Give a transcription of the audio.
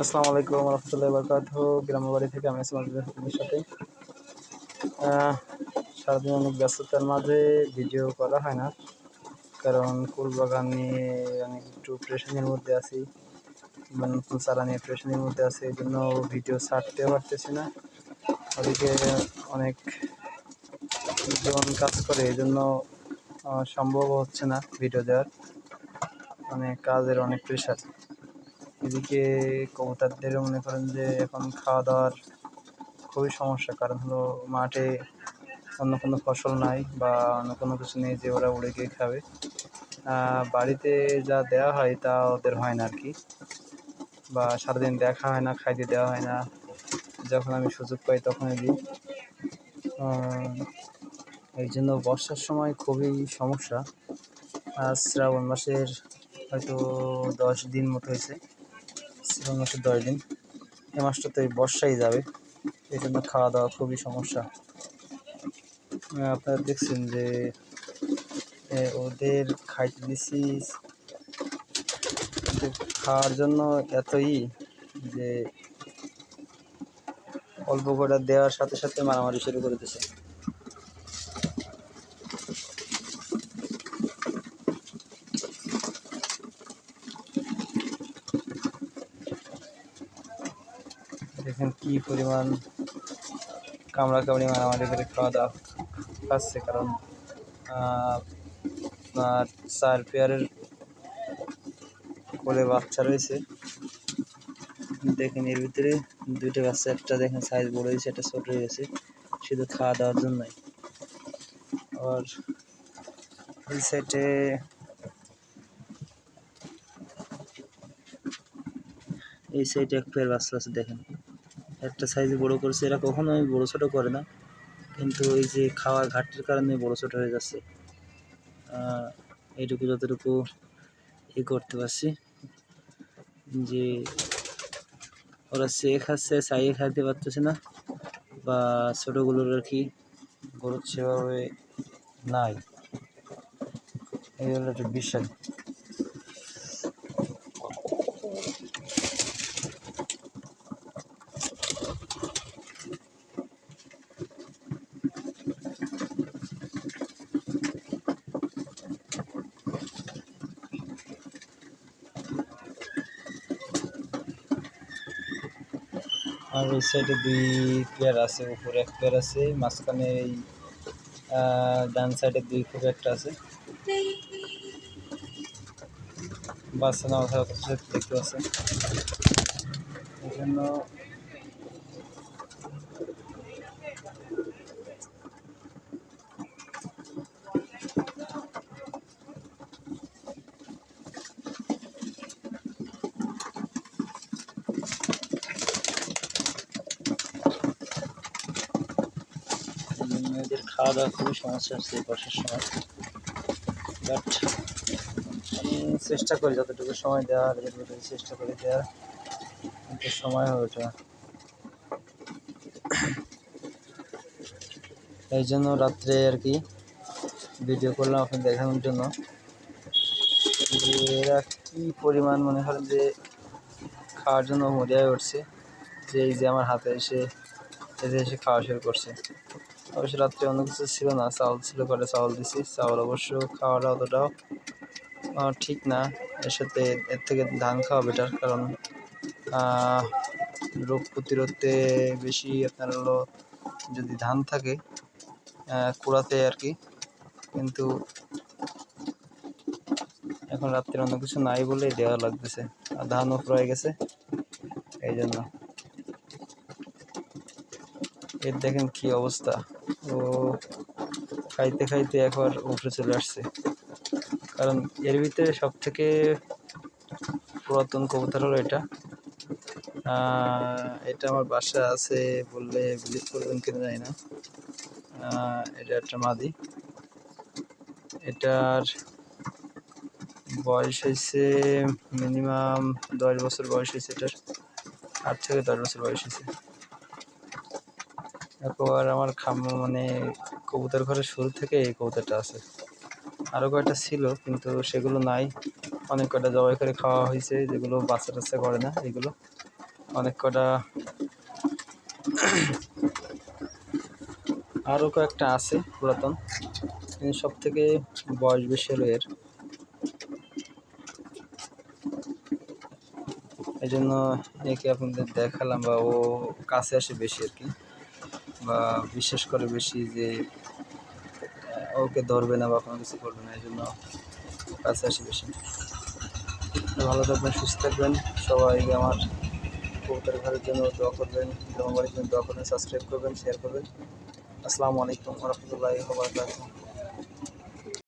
আসসালামু আলাইকুম রহমতুল্লাহি বারাকাতুহু। গ্রামের বাড়ি থেকে আমি আছি আপনাদের সাথে। সারাদিন অনেক ব্যস্ততার মাঝে ভিডিও করা হয় না, কারণ ফুল বাগান নিয়ে অনেক একটু প্রেশানির মধ্যে আছি, মানে নতুন চারা নিয়ে প্রেশানির মধ্যে আছি, এই জন্য ভিডিও ছাড়তেও পারতেছি না। ওদিকে অনেক জন কাজ করে, এই জন্য সম্ভব হচ্ছে না ভিডিও দেওয়ার, মানে কাজের অনেক প্রেশার। এদিকে কবুতরদেরও মনে করেন যে এখন খাওয়া দাওয়ার খুবই সমস্যা, কারণ হলো মাঠে অন্য কোনো ফসল নাই বা অন্য কোনো কিছু নেই যে ওরা উড়ে গিয়ে খাবে। বাড়িতে যা দেওয়া হয় তা ওদের হয় না আর কি, বা সারাদিন দেখা হয় না, খাইতে দেওয়া হয় না। যখন আমি সুযোগ পাই তখনই দিই। এই জন্য বর্ষার সময় খুবই সমস্যা। আজ শ্রাবণ মাসের হয়তো 10 দিন মতো হয়েছে, শ্রাবণ মাসের 10 দিন। এ মাসটা তো এই বর্ষাই যাবে, এই জন্য খাওয়া দাওয়া খুবই সমস্যা। আপনারা দেখছেন যে ওদের খাইতে দিছি, খাওয়ার জন্য এতই যে অল্প করে দেওয়ার সাথে সাথে মারামারি শুরু করে দিছে। দেখেন কি পরিমাণ কামড়া কামড়ি মারামারি করে খাওয়া দাওয়া খাচ্ছে, কারণ আপনার 4 পেয়ারের কোলে বাচ্চা রয়েছে। দেখেন এর ভিতরে 2টা বাচ্চা, একটা দেখেন সাইজ বড় হয়েছে, একটা ছোট হয়ে গেছে, শুধু খাওয়া দাওয়ার জন্যই। আর এই সাইডে এক পেয়ার বাচ্চা আছে, দেখেন একটা সাইজে বড় করছে। এরা কখনোই বড় ছোট করে না, কিন্তু এই যে খাওয়ার ঘাটতির কারণে বড় ছোট হয়ে যাচ্ছে। এইটুকু যতটুকু করতে পারছি, যে ওরা চেয়ে খাচ্ছে, চাইয়ে খাইতে পারতেছে না, বা ছোটোগুলোর আর কি গ্রোথ সেভাবে নাই, এই হলো একটা বিষয়। আর ওই সাইডে 2 পেয়ার আছে, উপরে 1 পেয়ার আছে, মাঝখানে এই ডান সাইডে 2 খুব একটা আছে। বাচ্চা না ওঠার কথা দেখতে পাচ্ছেন, এই জন্য এদের খাওয়া দাওয়া খুবই সমস্যা হচ্ছে এই বর্ষার সময়। বাট আমি চেষ্টা করি যতটুকু সময় দেওয়ার, এদের ভিতরে চেষ্টা করি দেওয়ার, কিন্তু সময় হয়ে ওঠে না। এই জন্য রাত্রে আর কি ভিডিও করলাম আপনি দেখানোর জন্য যে এরা কী পরিমাণ মনে করেন যে খাওয়ার জন্য মরিয়ায় উঠছে, যে এই যে আমার হাতে এসে খাওয়া শুরু করছে। অবশ্য রাত্রে অন্য কিছু ছিল না, চাউল ছিল, করে চাউল দিছি। চাউল অবশ্য খাওয়াটা অতটাও ঠিক না, এর থেকে ধান খাওয়া বেটার, কারণ রোগ প্রতিরোধে বেশি আপনার হলো যদি ধান থাকে কুড়াতে আর কি। কিন্তু এখন রাত্রে অন্য কিছু নাই বলে দেওয়া লাগতেছে, আর ধানও রয়ে গেছে, এই জন্য। এর দেখেন কি অবস্থা, ও খাইতে খাইতে একবার উঠে চলে আসছে। কারণ এর ভিতরে সব থেকে পুরাতন কবুতর হলো এটা। এটা আমার বাসায় আছে বললে বিলিভ করবেন কিনা জানি না। এটা একটা মাদি, এটার বয়স হয়েছে মিনিমাম 10 বছর বয়স হয়েছে, এটার 8 থেকে 10 বছর বয়স হয়েছে। একবার আমার মানে কবুতর ঘরের শুরু থেকে এই কবুতরটা আছে। আরও কয়েকটা ছিল কিন্তু সেগুলো নাই, অনেক কয়টা জবাই করে খাওয়া হয়েছে, যেগুলো বাচ্চা টাচ্চা করে না এগুলো। অনেক কটা আরও কয়েকটা আছে পুরাতন, কিন্তু সব থেকে বয়স বেশি হলো এর। এই জন্য একে আপনাদের দেখালাম, বা ও কাছে আসে বেশি আর কি, বা বিশ্বাস করে বেশি যে ওকে ধরবে না বা কোনো কিছু করবে না, এই জন্য কাছে আসে বেশি। ভালো থাকবেন, সুস্থ থাকবেন সবাই। আমার কবুতর ঘরের জন্য দোয়া করবেন, জমাবাড়ির জন্য দোয়া করবেন, সাবস্ক্রাইব করবেন, শেয়ার করবেন। আসসালামু আলাইকুম ওয়া রাহমাতুল্লাহি ওয়া বারাকাতুহু।